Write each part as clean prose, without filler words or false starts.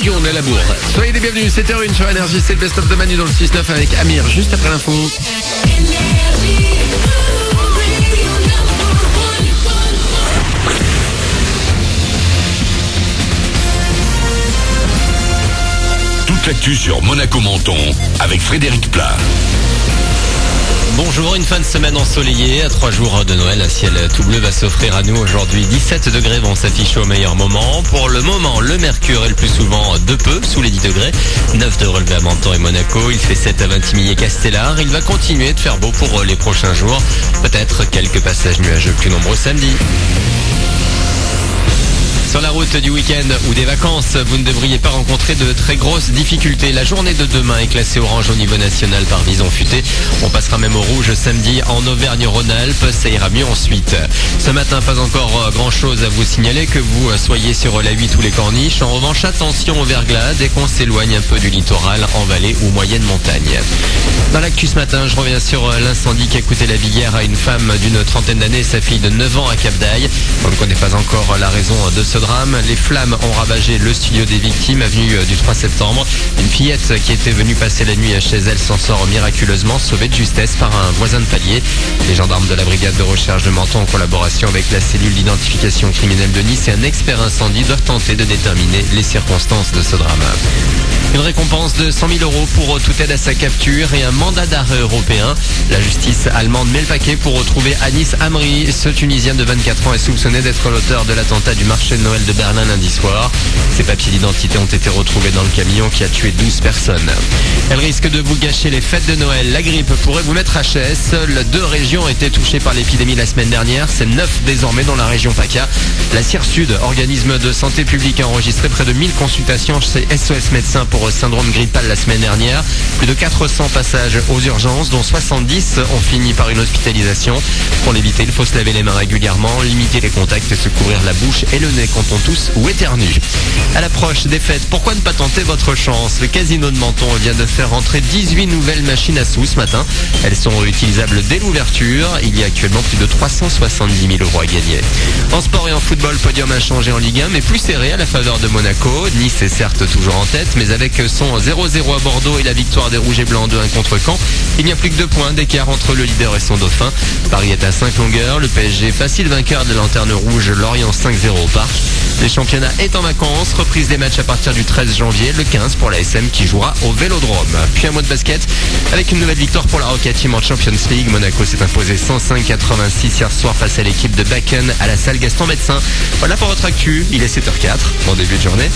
On est à la bourre. Soyez les bienvenus, 7h01 sur Énergie, c'est le best-of de Manu dans le 6-9 avec Amir, juste après l'info. Toute l'actu sur Monaco Menton avec Frédéric Plat. Bonjour, une fin de semaine ensoleillée, à 3 jours de Noël, un ciel tout bleu va s'offrir à nous aujourd'hui. 17 degrés vont s'afficher au meilleur moment. Pour le moment, le mercure est le plus souvent de peu, sous les 10 degrés. 9 de relevé à Menton et Monaco, il fait 7 à Vintimille et Castellar. Il va continuer de faire beau pour les prochains jours. Peut-être quelques passages nuageux plus nombreux samedi. Sur la route du week-end ou des vacances, vous ne devriez pas rencontrer de très grosses difficultés. La journée de demain est classée orange au niveau national par Vison Futé. On passera même au rouge samedi en Auvergne-Rhône-Alpes. Ça ira mieux ensuite. Ce matin, pas encore grand-chose à vous signaler, que vous soyez sur la 8 ou les Corniches. En revanche, attention au verglas dès qu'on s'éloigne un peu du littoral en vallée ou moyenne montagne. Dans l'actu ce matin, je reviens sur l'incendie qui a coûté la vie hier à une femme d'une trentaine d'années et sa fille de 9 ans à Cap d'Aille. On ne connaît pas encore la raison de ce drame. Les flammes ont ravagé le studio des victimes, avenue du 3 septembre. Une fillette qui était venue passer la nuit chez elle s'en sort miraculeusement, sauvée de justesse par un voisin de palier. Les gendarmes de la brigade de recherche de Menton, en collaboration avec la cellule d'identification criminelle de Nice et un expert incendie, doivent tenter de déterminer les circonstances de ce drame. Une récompense de 100 000 € pour toute aide à sa capture et un mandat d'arrêt européen. La justice allemande met le paquet pour retrouver Anis Amri. Ce Tunisien de 24 ans est soupçonné d'être l'auteur de l'attentat du marché de Noël de Berlin lundi soir. Ses papiers d'identité ont été retrouvés dans le camion qui a tué 12 personnes. Elle risque de vous gâcher les fêtes de Noël. La grippe pourrait vous mettre HS. 2 régions ont été touchées par l'épidémie la semaine dernière. C'est 9 désormais dans la région PACA. La CIR Sud, organisme de santé publique, a enregistré près de 1000 consultations chez SOS Médecins pour syndrome grippal la semaine dernière. Plus de 400 passages aux urgences, dont 70 ont fini par une hospitalisation. Pour l'éviter, il faut se laver les mains régulièrement, limiter les contacts et se couvrir la bouche et le nez quand on tousse ou éternue. À l'approche des fêtes, pourquoi ne pas tenter votre chance? Le casino de Menton vient de faire rentrer 18 nouvelles machines à sous ce matin. Elles sont utilisables dès l'ouverture. Il y a actuellement plus de 370 000 € à gagner. En sport et en football, podium inchangé en Ligue 1, mais plus serré à la faveur de Monaco. Nice est certes toujours en tête, mais avec son 0-0 à Bordeaux et la victoire des Rouges et Blancs 2-1 contre Caen, il n'y a plus que 2 points d'écart entre le leader et son dauphin. Paris est à 5 longueurs. Le PSG, facile vainqueur de la Lanterne Rouge, Lorient 5-0 au Parc. Les championnats est en vacances, reprise des matchs à partir du 13 janvier, le 15 pour la SM qui jouera au Vélodrome. Puis un mot de basket, avec une nouvelle victoire pour la Rocket Team en Champions League. Monaco s'est imposé 105-86 hier soir face à l'équipe de Bakken à la salle Gaston Médecin. Voilà pour votre actu, il est 7h04, bon début de journée.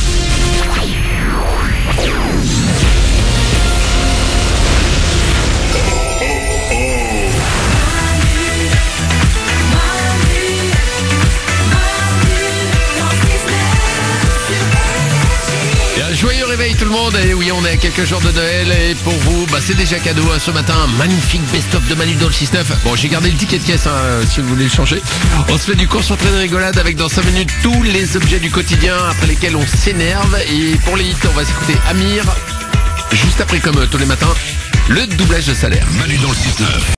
Joyeux réveil tout le monde, et oui, on est à quelques jours de Noël et pour vous, c'est déjà cadeau ce matin, un magnifique best-of de Manu dans le 6-9. Bon, j'ai gardé le ticket de caisse si vous voulez le changer. On se fait du concentré de rigolade avec dans 5 minutes tous les objets du quotidien après lesquels on s'énerve. Et pour les hits, on va s'écouter Amir, juste après comme tous les matins, le doublage de salaire. Manu dans le 6-9.